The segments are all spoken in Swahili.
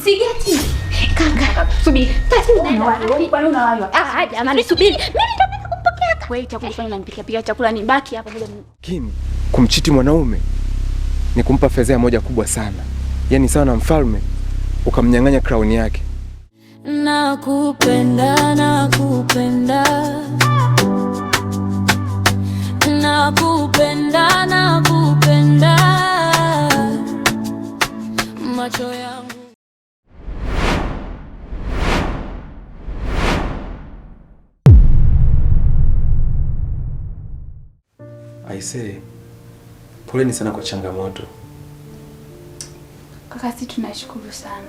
Sigeti. Kaka, subiri. Jamani subiri. Mimi nitapika kumpokea. Wewe chakula fanya unanipikia pika chakula nibaki hapa bila. Kim, kumchiti mwanaume ni kumpa fedha moja kubwa sana. Yaani sawa na mfalme ukamnyang'anya crown yake. Nakupenda, nakupenda. Nakupenda, nakupenda. Macho yangu. Aisee, poleni sana kwa changamoto. Kaka, sisi tunashukuru sana.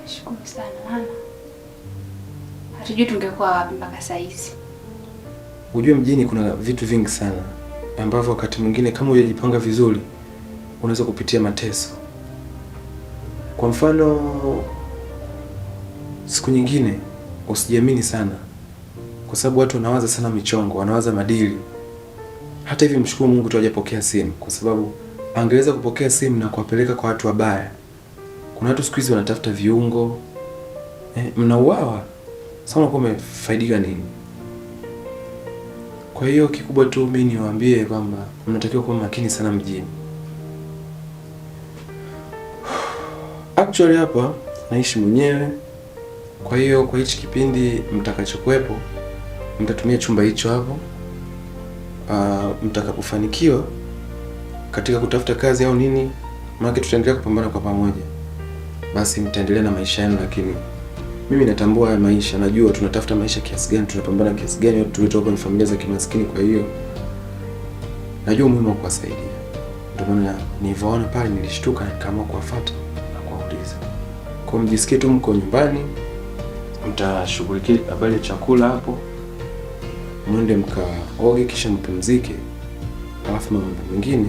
Nashukuru sana maana hatujui tungekuwa wapi mpaka saa hizi. Unajua mjini kuna vitu vingi sana ambavyo wakati mwingine kama hujajipanga vizuri unaweza kupitia mateso. Kwa mfano, siku nyingine usijiamini sana, kwa sababu watu wanawaza sana michongo, wanawaza madili. Hata hivi mshukuru Mungu tu hajapokea simu, kwa sababu angeweza kupokea simu na kuwapeleka kwa watu wabaya. Kuna watu siku hizi wanatafuta viungo. Mnauawa. Sasa unakuwa umefaidika nini? Kwa hiyo kikubwa tu mimi niwaambie kwamba mnatakiwa kuwa makini sana mjini. Actually hapa naishi mwenyewe. Kwa hiyo kwa hichi kipindi mtakachokuepo mtatumia chumba hicho hapo. Mtakapofanikiwa katika kutafuta kazi au nini, maana tutaendelea kupambana kwa pamoja. Basi mtaendelea na maisha yenu, lakini mimi natambua haya maisha, najua tunatafuta maisha kiasi gani, tunapambana kiasi gani, watu tumetoka kwenye familia za kimaskini. Kwa hiyo najua umuhimu wa kuwasaidia. Ndio maana nilivyoona pale nilishtuka, nikaamua kuwafuata na kuwauliza. Kwa mjisikie tu mko nyumbani, mtashughulikia habari ya chakula hapo, mwende mkaoge kisha mpumzike, alafu mambo mengine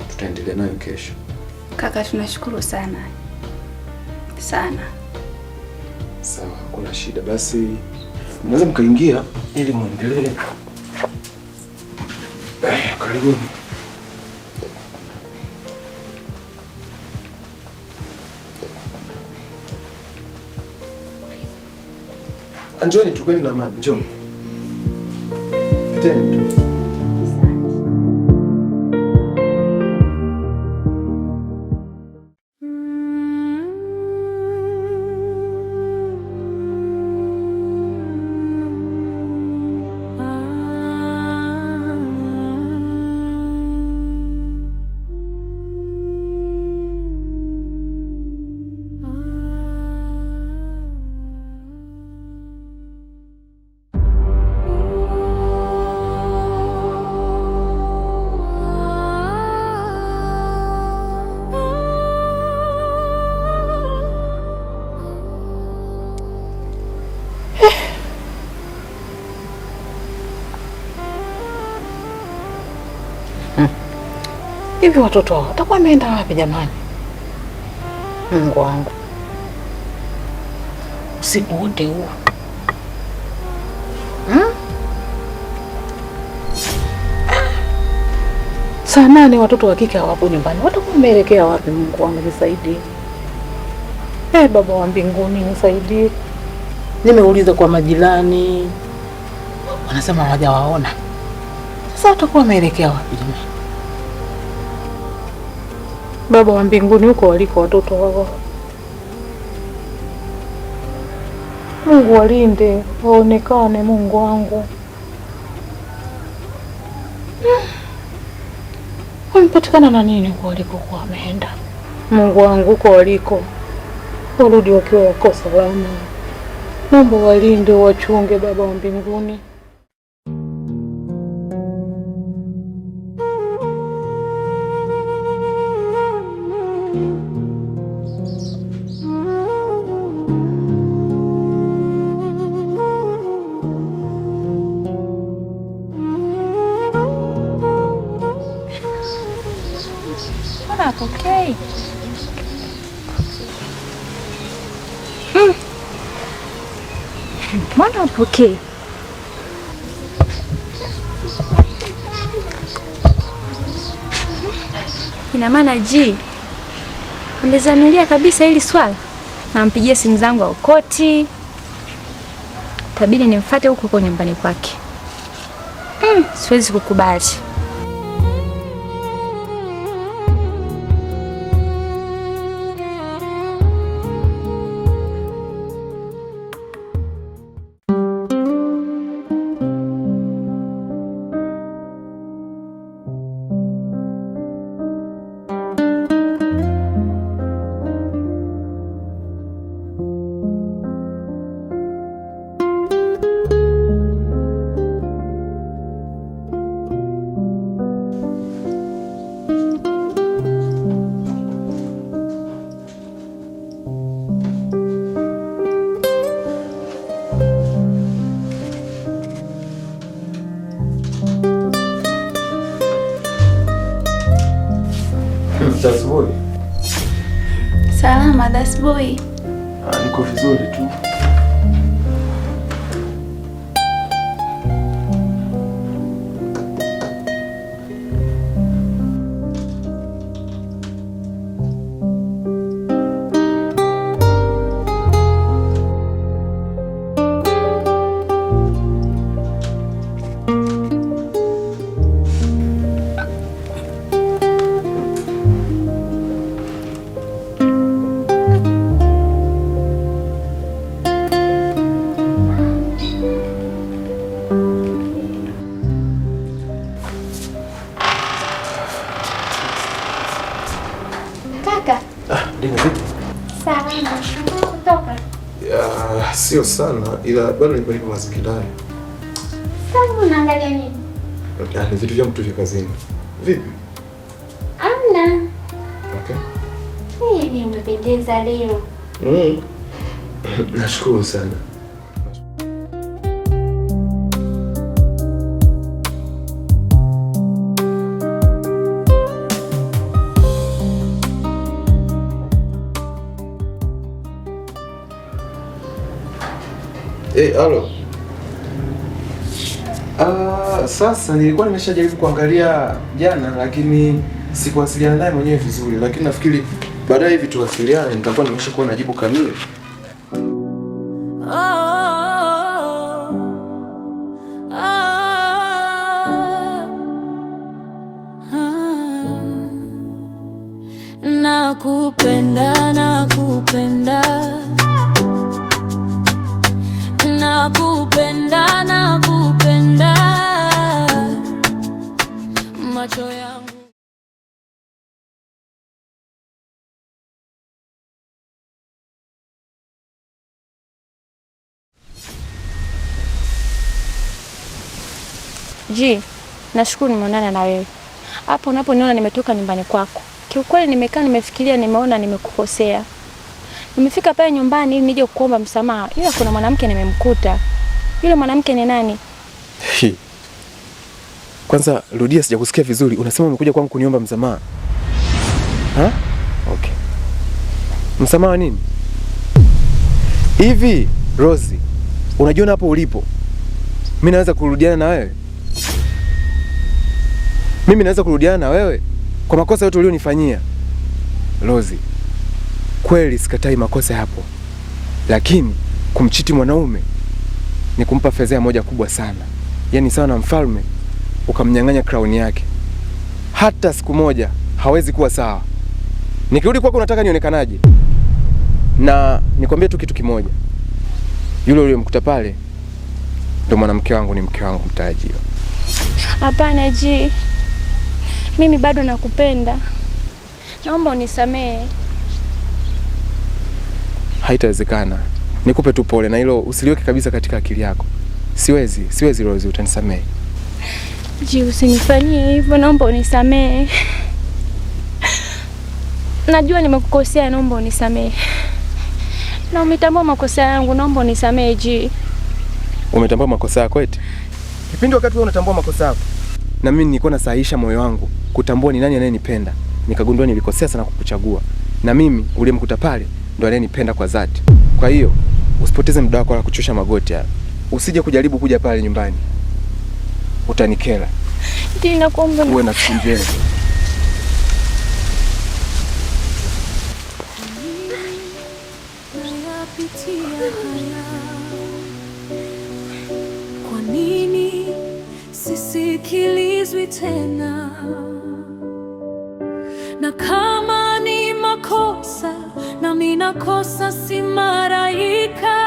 tutaendelea nayo kesho. Kaka, tunashukuru sana. Sana. Sawa, kuna shida. Basi mnaweza mkaingia ili muendelee. Karibuni. Anjoni tukweni na maji, njoo. Tena. Hivi watoto hao watakuwa wameenda wapi jamani? Mungu wangu. Usiku wote huu. Saa 8 watoto wa kike hawapo nyumbani. Watakuwa wameelekea wapi? Mungu wangu nisaidie. Baba wa mbinguni nisaidie. Nimeuliza kwa majirani. Wanasema hawajawaona. Sasa watakuwa wameelekea wapi jamani? Baba wa mbinguni, huko waliko watoto wao, Mungu walinde, waonekane Mungu wangu. Wamepatikana na nini huko walikokuwa wameenda? Mungu wangu, huko waliko warudi wakiwa wako salama. Naomba walinde, wachunge Baba wa mbinguni. Okay. Mbona upokee? Ina maana ji Ulizamilia kabisa hili swala? Nampigia simu zangu haukoti. Tabidi nimfuate huko nyumbani kwake. Siwezi kukubali. Asubuhi. Salama asubuhi. Niko vizuri tu. Sio sana ila bado nipo mazingira haya. Sasa unaangalia nini? Ni vitu vya mtu vya kazini. Vipi? Amna. Okay. Ni umependeza leo. Nashukuru sana. Halo. Sasa nilikuwa nimeshajaribu kuangalia jana lakini sikuwasiliana naye mwenyewe vizuri, lakini nafikiri baadaye hivi tuwasiliane nitakuwa nimeshakuwa na jibu kamili. Nakupenda, nakupenda. Nakupenda, nakupenda. Macho yangu. Nashukuru nimeonana na wewe. Hapo unaponiona nimetoka nyumbani kwako. Kiukweli nimekaa nimefikiria, nimeona nimekukosea. Nimefika pale nyumbani ili nije kukuomba msamaha. Ila kuna mwanamke nimemkuta. Yule mwanamke ni nani? Kwanza rudia, sijakusikia vizuri. Unasema umekuja kwangu kuniomba msamaha? Okay. Msamaha nini? Hivi, Rosie, unajiona hapo ulipo? Mimi naweza kurudiana na wewe? Mimi naweza kurudiana na wewe kwa makosa yote ulionifanyia? Rosie, kweli sikatai makosa hapo. Lakini kumchiti mwanaume ni kumpa fedha moja kubwa sana. Yaani sawa na mfalme ukamnyang'anya crown yake. Hata siku moja hawezi kuwa sawa. Nikirudi kwako unataka nionekanaje? Na nikwambie tu kitu kimoja. Yule uliyemkuta pale ndo mwanamke wangu, ni mke wangu mtarajiwa. Hapana G. Mimi bado nakupenda. Naomba unisamehe. Haitawezekana. Nikupe tu pole na hilo usiliweke kabisa katika akili yako. Siwezi Rosie, utanisamehe. G, usinifanyie hivyo, naomba unisamehe. Najua nimekukosea, naomba unisamehe. Na umetambua makosa yangu, naomba unisamehe G. Umetambua makosa yako eti? Kipindi wakati wewe unatambua makosa yako, na mimi nilikuwa nasahihisha moyo wangu kutambua ni nani anayenipenda. Nikagundua nilikosea sana kukuchagua. Na mimi uliyemkuta pale ndo anayenipenda kwa dhati. Kwa hiyo usipoteze muda wako wala kuchosha magoti hapa. Usije kujaribu kuja pale nyumbani. Utanikera. Ndio nakuomba. Uwe na siku njema. napitia haya. Kwa nini sisikilizwi tena? Na kama ni makosa, nami nakosa, si malaika.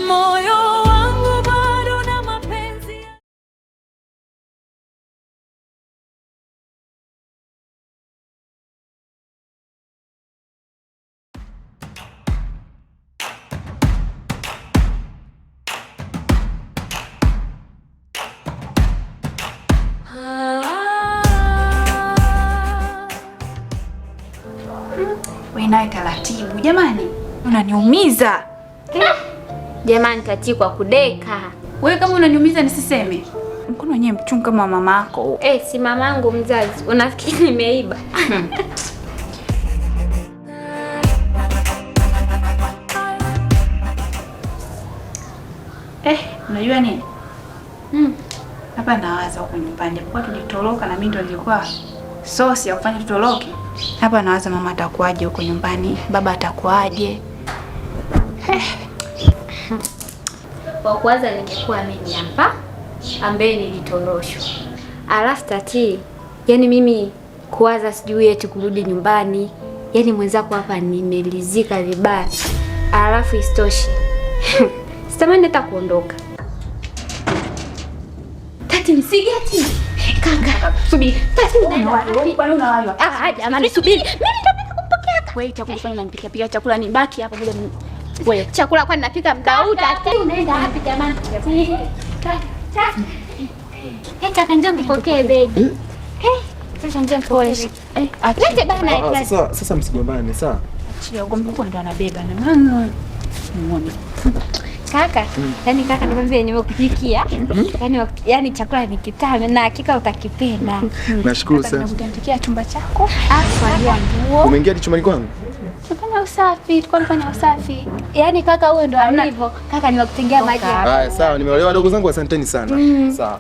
Moyo wangu bado na mapenzi. Wewe naye taratibu jamani, unaniumiza. Jamani Tati, kwa kudeka. Wewe kama unaniumiza nisiseme. Mkono wenyewe mchungu kama mama yako. Si mamangu mzazi. Unafikiri nimeiba? Unajua nini? Hapa nawaza huko nyumbani. Kwa tulitoroka na mimi ndo nilikuwa sosi ya kufanya tutoroke. Hapa nawaza mama atakuaje huko nyumbani, baba atakuaje. Kwa kwanza ningekuwa mimi hapa ambaye nilitoroshwa. Alafu Tati, yani mimi kuwaza sijui eti kurudi nyumbani. Yani mwenzako hapa nimelizika vibaya. Alafu istoshi. Sitamani hata kuondoka. Tati msigeti. Kaka, subiri. Tati unawahi. Kwani unawahi? Jamani subiri. Mimi nitapika kumpokea. Wewe chakula fanya unanipikia pika chakula ni baki hapa bila wewe. Chakula kwani napika muda huu Tati? Unaenda wapi jamani? Kaka njoo nipokee baby. Sasa njoo pole. Lete bana. Sasa msigombane, sawa? Achia ugomvi ndo anabeba na mama. Muone. Kaka, yani kaka nikwambie nimekupikia. Yani chakula ni kitamu na hakika utakipenda. Nashukuru sana. Nimekuandikia chumba chako. Nguo. Umeingia chumbani kwangu? Fanya usafi, fanya usafi. Yani kaka wewe ndo alivyo. Kaka nimekutengea maji. Haya sawa, nimeolewa ndugu zangu, asanteni sana. Sawa.